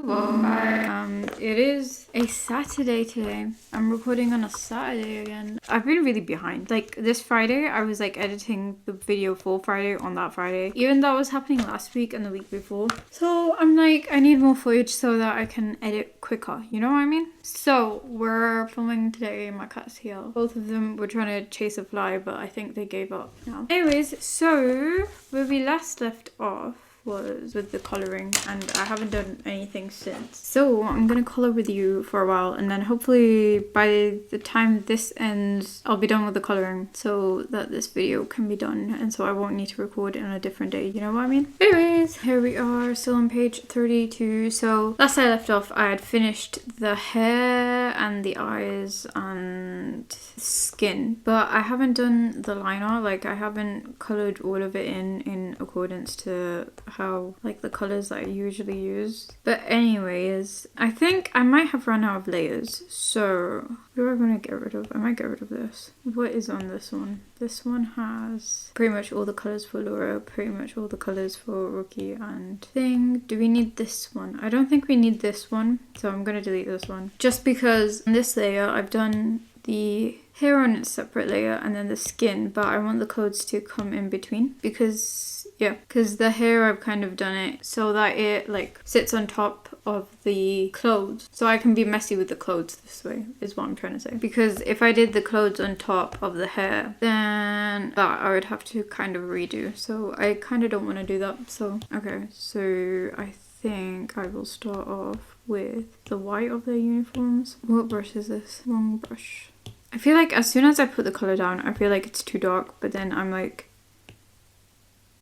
Welcome back. It is a Saturday today. I'm recording on a Saturday again. I've been really behind. Like this Friday, I was like editing the video for Friday on that Friday, even though it was happening last week and the week before. So I'm like, I need more footage so that I can edit quicker. You know what I mean? So we're filming today. My cat's here. Both of them were trying to chase a fly, but I think they gave up now. Anyways, so where we last left off was with the colouring, and I haven't done anything since. So I'm gonna colour with you for a while, and then hopefully by the time this ends I'll be done with the colouring so that this video can be done, and so I won't need to record it on a different day, you know what I mean? Anyways, here we are, still on page 32. So last I left off, I had finished the hair and the eyes and skin, but I haven't done the liner. Like I haven't coloured all of it in accordance to how like the colors that I usually use. But anyways, I think I might have run out of layers, so what do I want to get rid of? I might get rid of this. What is on this one? This one has pretty much all the colors for Laura, pretty much all the colors for Rookie and Thing. Do we need this one? I don't think we need this one, so I'm gonna delete this one just because in this layer I've done the hair on its separate layer and then the skin, but I want the clothes to come in between because because the hair I've kind of done it so that it like sits on top of the clothes, so I can be messy with the clothes this way is what I'm trying to say. Because if I did the clothes on top of the hair, then that I would have to kind of redo, so I kind of don't want to do that. So okay, so I think I will start off with the white of their uniforms. What brush is this? Long brush. I feel like as soon as I put the colour down, I feel like it's too dark, but then I'm like,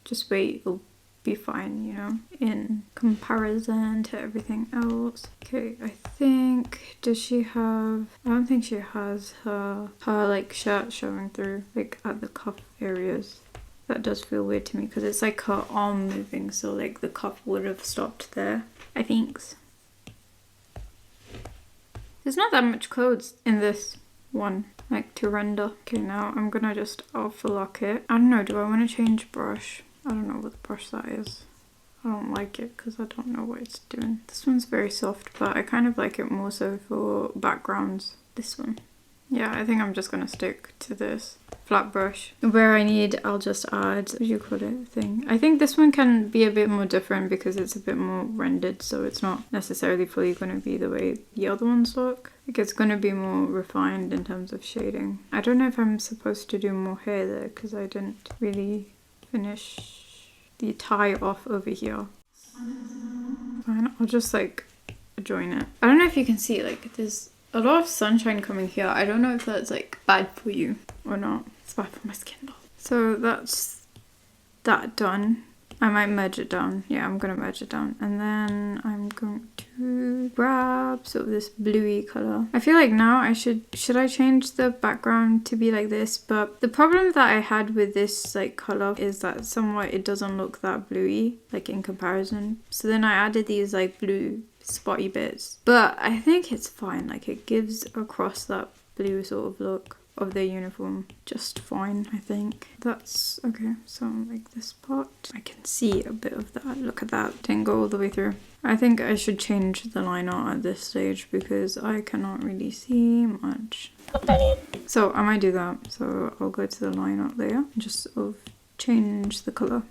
just wait, it'll be fine, you know, in comparison to everything else. Okay, I think, does she have, I don't think she has her like shirt showing through, like at the cuff areas. That does feel weird to me because it's like her arm moving, so like the cuff would have stopped there, I think. There's not that much clothes in this one, like to render. Okay, now I'm gonna just alpha lock it. I don't know, do I want to change brush? I don't know what brush that is. I don't like it because I don't know what it's doing. This one's very soft, but I kind of like it more so for backgrounds. This one. Yeah, I think I'm just gonna stick to this flat brush. Where I need, I'll just add, what do you call it, thing. I think this one can be a bit more different because it's a bit more rendered, so it's not necessarily fully gonna be the way the other ones look. Like it's gonna be more refined in terms of shading. I don't know if I'm supposed to do more hair there because I didn't really finish the tie off over here. Fine, I'll just like join it. I don't know if you can see, like there's a lot of sunshine coming here. I don't know if that's like bad for you or not. It's bad for my skin though. So that's that done. I might merge it down. Yeah, I'm gonna merge it down. And then I'm going to grab sort of this bluey color. I feel like now I should I change the background to be like this? But the problem that I had with this like color is that somewhat it doesn't look that bluey, like in comparison. So then I added these like blue spotty bits. But I think it's fine. Like it gives across that blue sort of look of their uniform just fine, I think. That's okay. So like this part, I can see a bit of that. Look at that, didn't go all the way through. I think I should change the liner at this stage because I cannot really see much. So I might do that. So I'll go to the liner layer and just sort of change the color.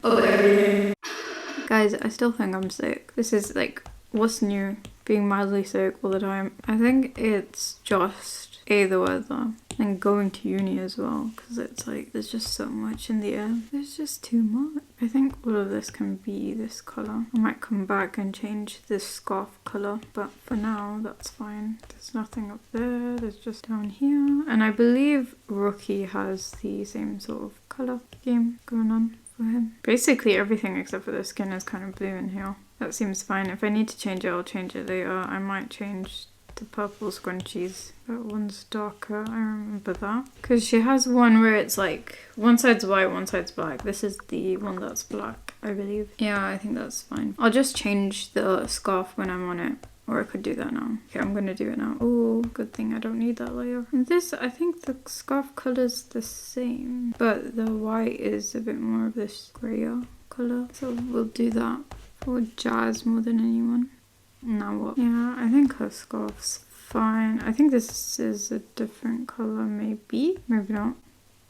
Guys, I still think I'm sick. This is like, what's new? Being mildly sick all the time. I think it's just the weather and going to uni as well, because it's like there's just so much in the air. There's just too much. I think all of this can be this color. I might come back and change this scarf color, but for now that's fine. There's nothing up there, there's just down here. And I believe Rookie has the same sort of color scheme going on for him. Basically everything except for the skin is kind of blue in here. That seems fine. If I need to change it, I'll change it later. I might change the purple scrunchies. That one's darker, I remember that. Because she has one where it's like, one side's white, one side's black. This is the one that's black, I believe. Yeah, I think that's fine. I'll just change the scarf when I'm on it. Or I could do that now. Okay, I'm gonna do it now. Oh, good thing I don't need that layer. And this, I think the scarf color's the same. But the white is a bit more of this grayer color. So we'll do that for Jazz more than anyone. Now but yeah, I think her scarf's fine. I think this is a different colour, maybe. Maybe not.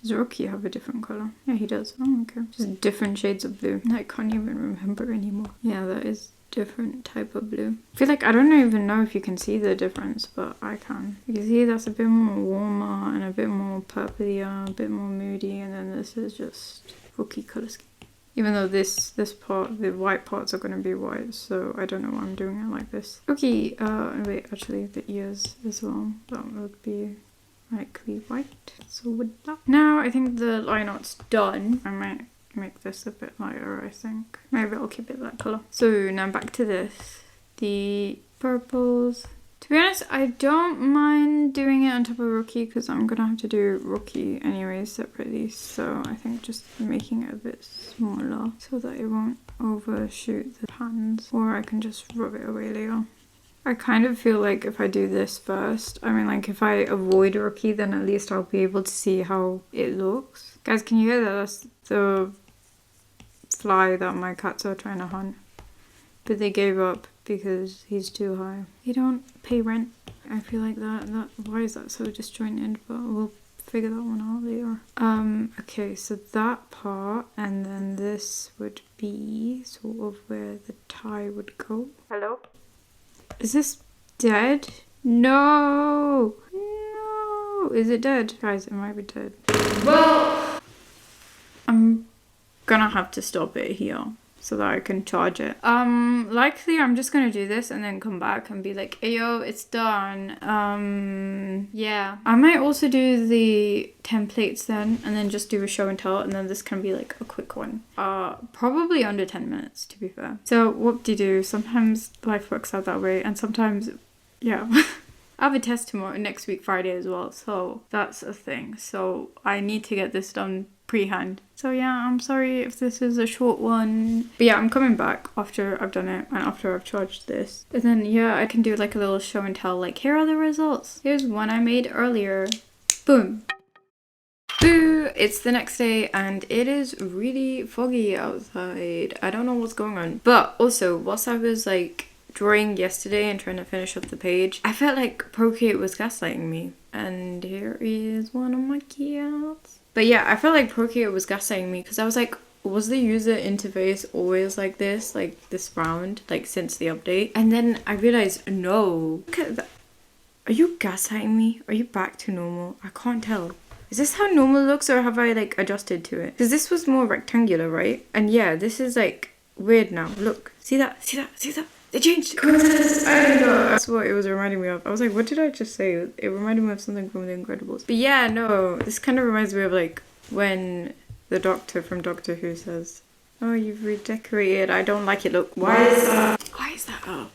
Does Rookie have a different colour? Yeah, he does. Oh, okay. Just different shades of blue. I can't even remember anymore. Yeah, that is different type of blue. I feel like I don't even know if you can see the difference, but I can. You can see that's a bit more warmer and a bit more purplier, a bit more moody, and then this is just Rookie colour scheme. Even though this part, the white parts are going to be white, so I don't know why I'm doing it like this. Okay, wait, actually the ears as well. That would be likely white. So with that. Now I think the line art's done. I might make this a bit lighter, I think. Maybe I'll keep it that colour. So now back to this. The purples. To be honest, I don't mind doing it on top of Rookie because I'm gonna have to do Rookie anyways separately. So I think just making it a bit smaller so that it won't overshoot the pans, or I can just rub it away later. I kind of feel like if I do this first, I mean like if I avoid Rookie, then at least I'll be able to see how it looks. Guys, can you hear that? That's the fly that my cats are trying to hunt. But they gave up because he's too high. They don't pay rent. I feel like that why is that so disjointed? But we'll figure that one out later. Okay, so that part, and then this would be sort of where the tie would go. Hello? Is this dead? No! No! Is it dead? Guys, it might be dead. Well, I'm gonna have to stop it here so that I can charge it. Likely I'm just gonna do this and then come back and be like, ayo, it's done. Yeah. I might also do the templates then and then just do a show and tell, and then this can be like a quick one. Probably under 10 minutes to be fair. So whoop-de-doo, sometimes life works out that way, and sometimes, yeah. I have a test tomorrow, next week, Friday as well, so that's a thing. So I need to get this done pre-hand. So yeah, I'm sorry if this is a short one. But yeah, I'm coming back after I've done it and after I've charged this. And then yeah, I can do like a little show and tell, like here are the results. Here's one I made earlier. Boom. Boo! It's the next day and it is really foggy outside. I don't know what's going on. But also, whilst I was like drawing yesterday and trying to finish up the page, I felt like Procreate was gaslighting me. And here is one of my cats. But yeah, I felt like Procreate was gaslighting me because I was like, was the user interface always like this round, like since the update? And then I realized, no. Look at that. Are you gaslighting me? Are you back to normal? I can't tell. Is this how normal looks, or have I like adjusted to it? Because this was more rectangular, right? And yeah, this is like weird now. Look, see that? See that? See that? They changed. That's what it was reminding me of. I was like, what did I just say? It reminded me of something from The Incredibles. But yeah, no, this kind of reminds me of like when the doctor from Doctor Who says, oh, you've redecorated. I don't like it. Look, why is that? Why is that up?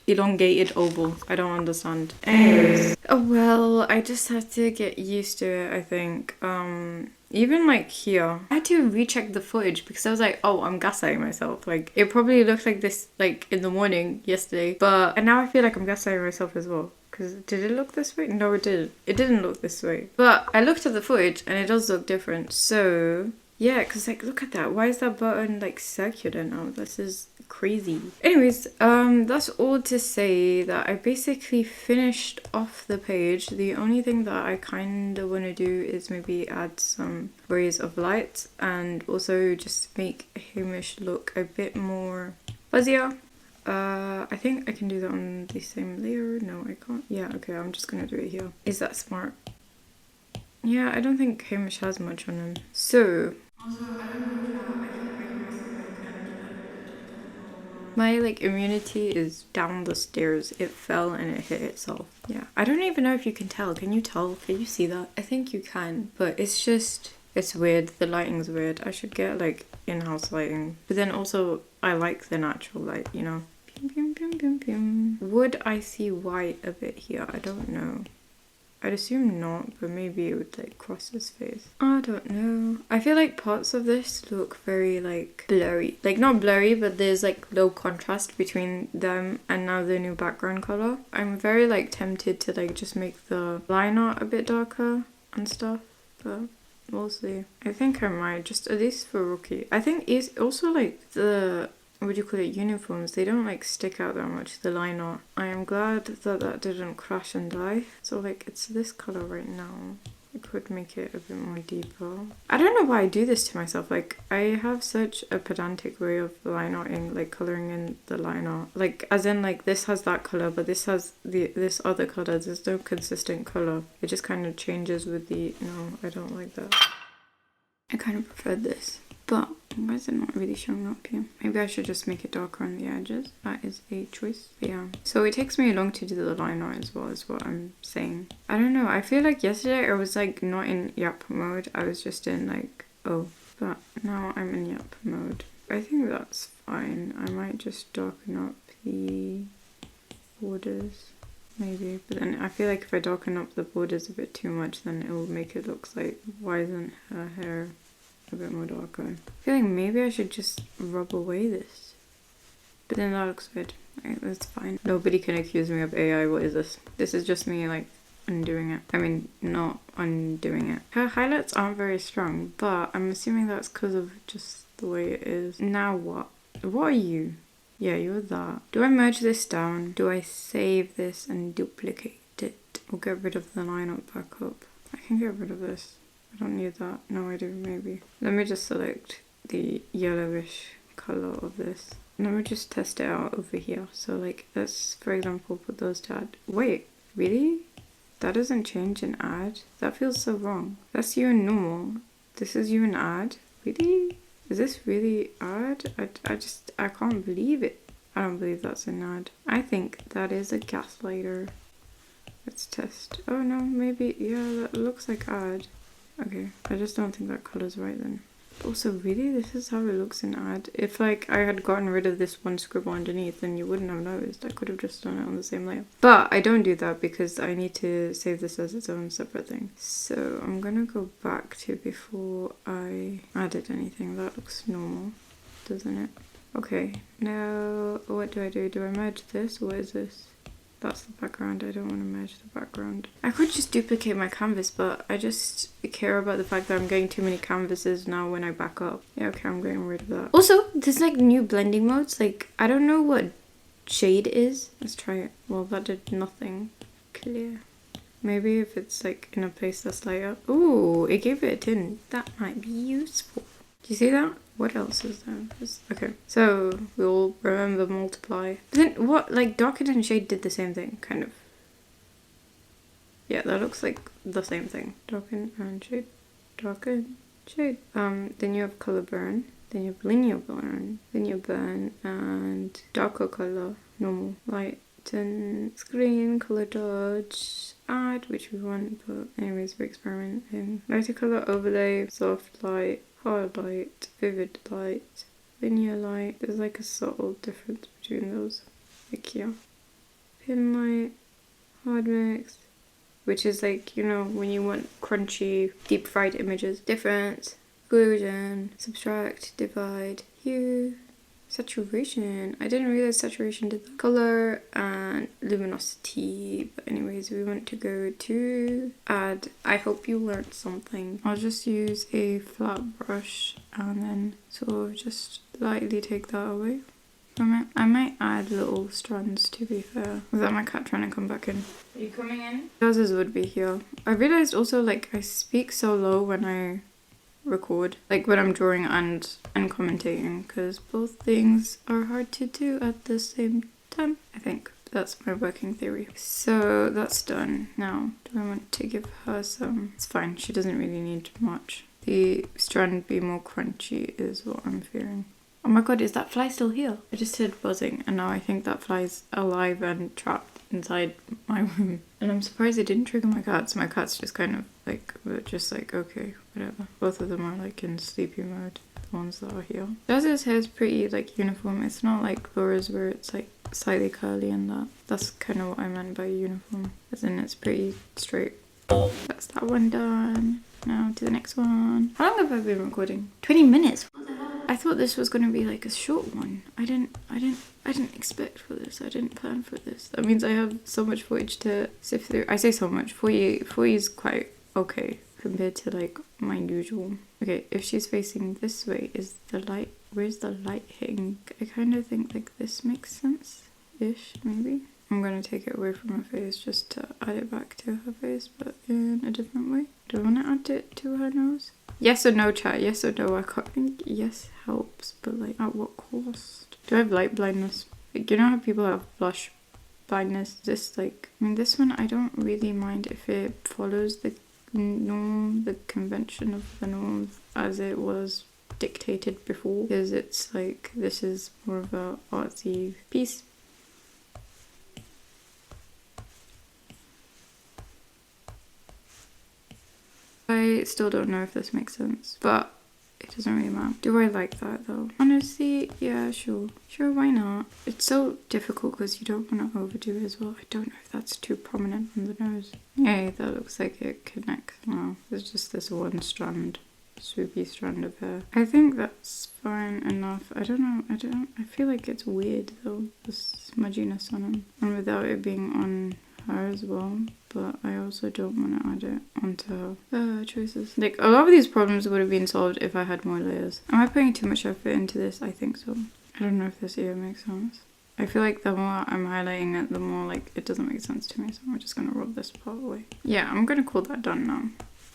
Elongated oval. I don't understand. Anyways. Oh well, I just have to get used to it, I think. Even like here, I had to recheck the footage because I was like, oh, I'm gaslighting myself. Like it probably looked like this like in the morning yesterday, and now I feel like I'm gaslighting myself as well. Because did it look this way? No, it didn't. It didn't look this way. But I looked at the footage and it does look different. So yeah, because like look at that. Why is that button like circular now? This is crazy. Anyways, that's all to say that I basically finished off the page. The only thing that I kind of want to do is maybe add some rays of light and also just make Hamish look a bit more fuzzier. I think I can do that on the same layer. No, I can't. Yeah, okay, I'm just gonna do it here. Is that smart? Yeah, I don't think Hamish has much on him. So also, I don't know, chat. I keep breaking my stomach and I don't know. My like immunity is down the stairs. It fell and it hit itself. Yeah. I don't even know if you can tell. Can you tell? Can you see that? I think you can, but it's just, it's weird. The lighting's weird. I should get like in-house lighting. But then also, I like the natural light, you know? Pew, pew, pew, pew, pew. Would I see white a bit here? I don't know. I'd assume not, but maybe it would like cross his face. I don't know. I feel like parts of this look very like blurry. Like not blurry, but there's like low contrast between them and now the new background color. I'm very like tempted to like just make the line art a bit darker and stuff, but we'll see. I think I might just, at least for Rookie. I think it's also like the what do you call it, uniforms, they don't like stick out that much, the line art. I am glad that that didn't crash and die. So like it's this color right now. I could make it a bit more deeper. I don't know why I do this to myself. Like I have such a pedantic way of line arting, like coloring in the line art. Like as in like this has that color, but this has this other color. There's no consistent color. It just kind of changes with the, no, I don't like that. I kind of prefer this. But why is it not really showing up here? Maybe I should just make it darker on the edges. That is a choice. But yeah. So it takes me long to do the line art as well, is what I'm saying. I don't know. I feel like yesterday I was like not in YAP mode. I was just in like, oh. But now I'm in YAP mode. I think that's fine. I might just darken up the borders. Maybe. But then I feel like if I darken up the borders a bit too much, then it will make it look like, why isn't her hair a bit more darker? I feel like maybe I should just rub away this. But then that looks good. Right, that's fine. Nobody can accuse me of AI. What is this? This is just me like undoing it. I mean, not undoing it. Her highlights aren't very strong, but I'm assuming that's because of just the way it is. Now what? What are you? Yeah, you're that. Do I merge this down? Do I save this and duplicate it? Or get rid of the line up back up? I can get rid of this. I don't need that. No, I do, maybe. Let me just select the yellowish color of this. Let me just test it out over here. So like, let's, for example, put those to add. Wait, really? That doesn't change in add? That feels so wrong. That's you in normal. This is you in add? Really? Is this really add? I can't believe it. I don't believe that's an add. I think that is a gaslighter. Let's test. Oh no, maybe, yeah, that looks like add. Okay, I just don't think that color's right then. But also, really, this is how it looks in add. If like I had gotten rid of this one scribble underneath, then you wouldn't have noticed. I could have just done it on the same layer. But I don't do that because I need to save this as its own separate thing. So I'm gonna go back to before I added anything. That looks normal, doesn't it? Okay, now what do? Do I merge this? What is this? That's the background. I don't want to merge the background. I could just duplicate my canvas, but I just care about the fact that I'm getting too many canvases now when I back up. Yeah, okay, I'm getting rid of that. Also, there's like new blending modes. Like, I don't know what shade is. Let's try it. Well, that did nothing. Clear. Maybe if it's like in a place that's lighter. Ooh, it gave it a tint. That might be useful. Do you see that? What else is there? Okay, so we'll remember multiply. But then what, like darken and shade did the same thing, kind of. Yeah, that looks like the same thing. Darken and shade, darken, shade. Then you have color burn, then you have linear burn, linear burn, and darker color, normal, lighten, screen, color dodge, add, which we want, but anyways, we're experimenting. Lighter color overlay, soft light, hard light, vivid light, linear light. There's like a subtle difference between those. Like here. Pin light, hard mix, which is like, you know, when you want crunchy, deep fried images. Difference, occlusion, subtract, divide, hue, saturation. I didn't realize saturation did that. Color and luminosity. But anyways, we want to go to add. I hope you learned something. I'll just use a flat brush and then sort of just lightly take that away from it. I might add little strands, to be fair. Was that my cat trying to come back in? Are you coming in? Houses would be here. I realized also like I speak so low when I record, like when I'm drawing and commentating, because both things are hard to do at the same time. I think that's my working theory. So that's done. Now, do I want to give her some? It's fine, she doesn't really need much. The strand be more crunchy is what I'm fearing. Oh my god, is that fly still here? I just heard buzzing and now I think that fly's alive and trapped inside my room. And I'm surprised it didn't trigger my cats. My cats just kind of like, were just like, okay, whatever. Both of them are like in sleepy mode, the ones that are here. Jazzy's hair is pretty like uniform. It's not like Laura's where it's like slightly curly and that. That's kind of what I meant by uniform. As in it's pretty straight. That's that one done. Now to the next one. How long have I been recording? 20 minutes. What the hell? I thought this was going to be like a short one. I didn't expect for this. I didn't plan for this. That means I have so much footage to sift through. I say so much. 40 is quite okay compared to like my usual. Okay, if she's facing this way, is the light where's the light hitting? I kind of think like this makes sense-ish, maybe. I'm gonna take it away from her face just to add it back to her face, but in a different way. Do I want to add it to her nose? Yes or no, chat? Yes or no? I can't think. Yes helps, but like at what cost? Do I have light blindness? Like, you know how people have blush blindness? This like, I mean, this one I don't really mind if it follows the norm, the convention of the norm as it was dictated before, because it's like, this is more of a artsy piece. I still don't know if this makes sense, but it doesn't really matter. Do I like that though? Honestly, yeah, sure. Sure, why not? It's so difficult because you don't want to overdo it as well. I don't know if that's too prominent on the nose. Yay, that looks like it connects. No, there's just this one strand, swoopy strand of hair. I think that's fine enough. I don't know, I feel like it's weird though, the smudginess on him. And without it being on her as well, but I also don't want to add it onto her choices. Like, a lot of these problems would have been solved if I had more layers. Am I putting too much effort into this? I think so. I don't know if this ear makes sense. I feel like the more I'm highlighting it, the more like it doesn't make sense to me, so I'm just gonna rub this part away. Yeah, I'm gonna call that done now.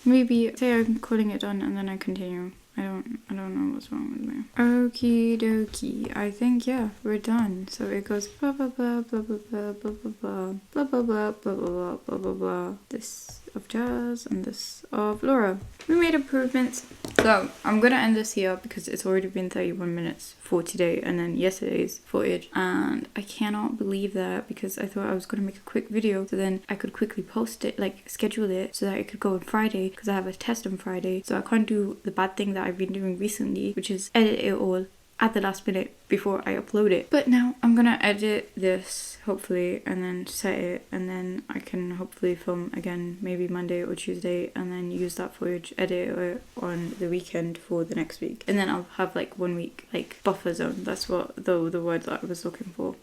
Maybe say I'm calling it done and then I continue. I don't know what's wrong with me. Okie dokie. I think, yeah, we're done. So it goes blah blah blah blah blah blah blah blah blah blah blah blah blah blah blah blah blah. This of Jazz and this of Laura. We made improvements. So I'm gonna end this here because it's already been 31 minutes for today and then yesterday's footage, and I cannot believe that because I thought I was gonna make a quick video so then I could quickly post it, like schedule it so that it could go on Friday because I have a test on Friday, so I can't do the bad thing that I've been doing recently, which is edit it all at the last minute before I upload it. But now I'm gonna edit this hopefully and then set it, and then I can hopefully film again maybe Monday or Tuesday and then use that footage, edit it on the weekend for the next week, and then I'll have like 1 week like buffer zone. That's what the word that I was looking for.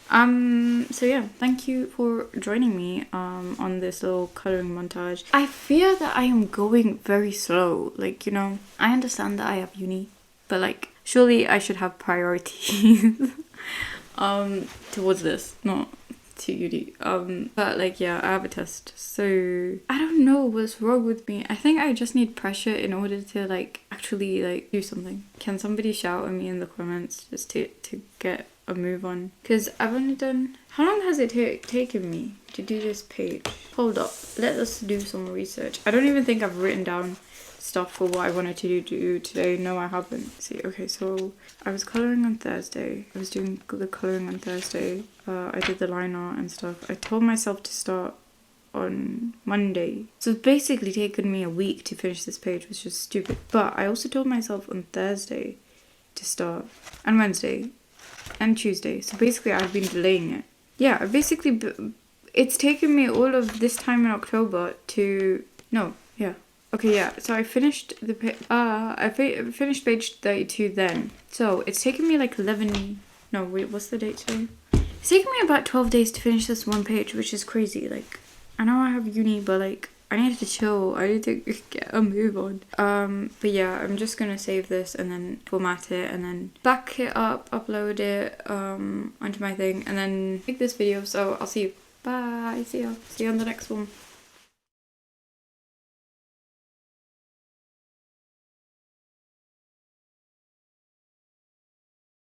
So yeah, thank you for joining me on this little coloring montage. I fear that I am going very slow, like, you know, I understand that I have uni, but like surely I should have priorities towards this, not to uni. But like, yeah, I have a test, so I don't know what's wrong with me. I think I just need pressure in order to like actually like do something. Can somebody shout at me in the comments just to get a move on? Because I've only done, how long has it taken me to do this page? Hold up, let us do some research. I don't even think I've written down stuff for what I wanted to do today. No, I haven't. See, okay, so I was colouring on Thursday. I was doing the colouring on Thursday. I did the line art and stuff. I told myself to start on Monday. So it's basically taken me a week to finish this page, which is stupid. But I also told myself on Thursday to start, and Wednesday, and Tuesday. So basically I've been delaying it. Yeah, basically it's taken me all of this time in October to, no, yeah. Okay, yeah, so I finished the finished page 32 then. So it's taken me like 11, no wait, what's the date today? It's taken me about 12 days to finish this one page, which is crazy. Like, I know I have uni, but like, I need to chill. I need to get a move on. But yeah, I'm just gonna save this and then format it and then back it up, upload it onto my thing, and then make this video. So I'll see you. Bye. See you on the next one.